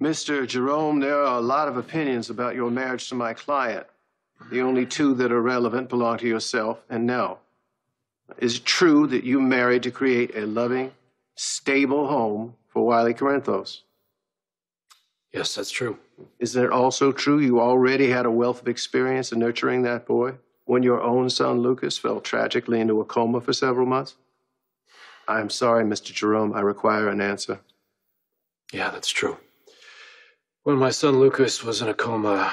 Mr. Jerome, there are a lot of opinions about your marriage to my client. The only two that are relevant belong to yourself and Nelle. Is it true that you married to create a loving, stable home for Wiley Corinthos? Yes, that's true. Is it also true you already had a wealth of experience in nurturing that boy when your own son, Lucas, fell tragically into a coma for several months? I'm sorry, Mr. Jerome. I require an answer. Yeah, that's true. When my son Lucas was in a coma,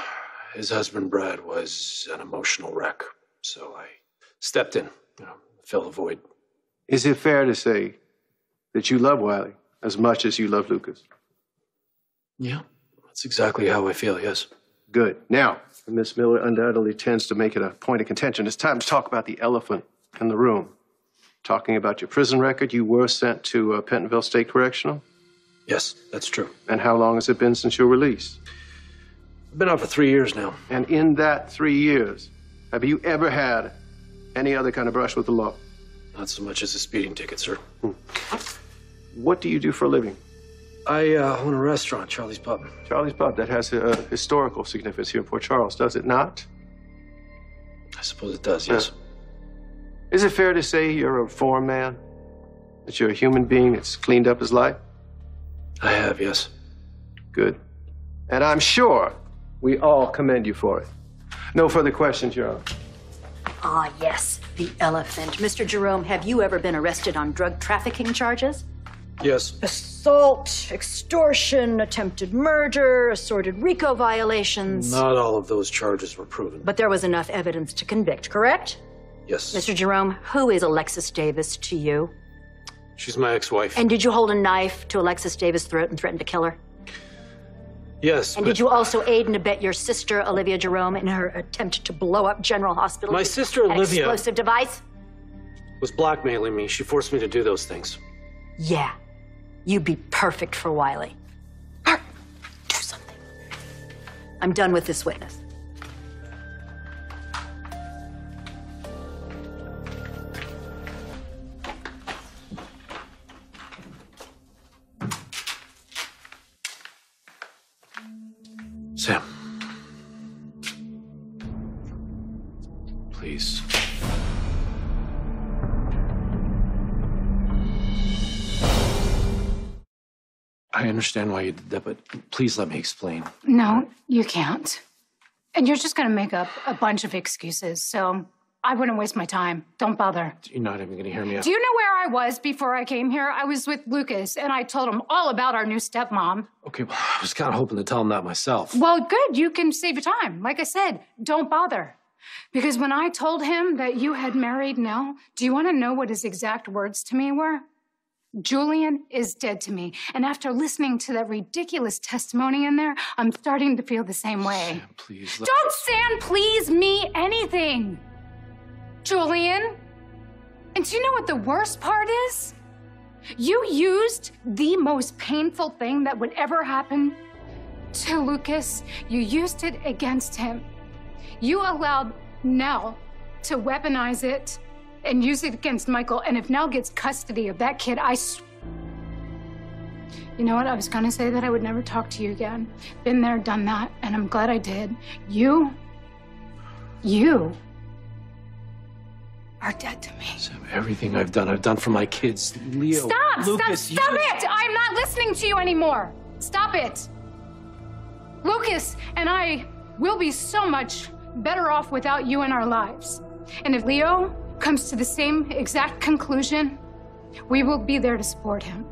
his husband Brad was an emotional wreck. So I stepped in, fill the void. Is it fair to say that you love Wiley as much as you love Lucas? Yeah, that's exactly how I feel, yes. Good. Now, Miss Miller undoubtedly tends to make it a point of contention. It's time to talk about the elephant in the room. Talking about your prison record, you were sent to Pentonville State Correctional? Yes, that's true. And how long has it been since your release? I've been out for 3 years now. And in that 3 years, have you ever had any other kind of brush with the law? Not so much as a speeding ticket, sir. What do you do for a living? I own a restaurant, Charlie's Pub. Charlie's Pub, that has a historical significance here in Port Charles, does it not? I suppose it does, yes. Is it fair to say you're a reformed man? That you're a human being that's cleaned up his life? I have, yes. Good. And I'm sure we all commend you for it. No further questions, Your Honor. Ah, yes, the elephant. Mr. Jerome, have you ever been arrested on drug trafficking charges? Yes. Assault, extortion, attempted murder, assorted RICO violations. Not all of those charges were proven. But there was enough evidence to convict, correct? Yes. Mr. Jerome, who is Alexis Davis to you? She's my ex-wife. And did you hold a knife to Alexis Davis' throat and threaten to kill her? Yes, And did you also aid and abet your sister, Olivia Jerome, in her attempt to blow up General Hospital? My sister, Olivia, an explosive device? was blackmailing me. She forced me to do those things. Yeah. You'd be perfect for Wiley. Hurry, do something. I'm done with this witness. Sam. Please. I understand why you did that, but please let me explain. No, you can't. And you're just gonna make up a bunch of excuses, so I wouldn't waste my time. Don't bother. You're not even gonna hear me out. Do you know where I was before I came here? I was with Lucas, and I told him all about our new stepmom. Okay, well, I was kind of hoping to tell him that myself. Well, good. You can save your time. Like I said, don't bother. Because when I told him that you had married Nelle, do you want to know what his exact words to me were? Julian is dead to me. And after listening to that ridiculous testimony in there, I'm starting to feel the same way. Sam, please. Don't Sam please me anything, Julian. And do you know what the worst part is? You used the most painful thing that would ever happen to Lucas. You used it against him. You allowed Nelle to weaponize it and use it against Michael. And if Nelle gets custody of that kid, You know what? I was gonna say that I would never talk to you again. Been there, done that, and I'm glad I did. You are dead to me. Sam, everything I've done for my kids. Leo, Stop! Lucas, Stop it! I'm not listening to you anymore. Stop it. Lucas and I will be so much better off without you in our lives. And if Leo comes to the same exact conclusion, we will be there to support him.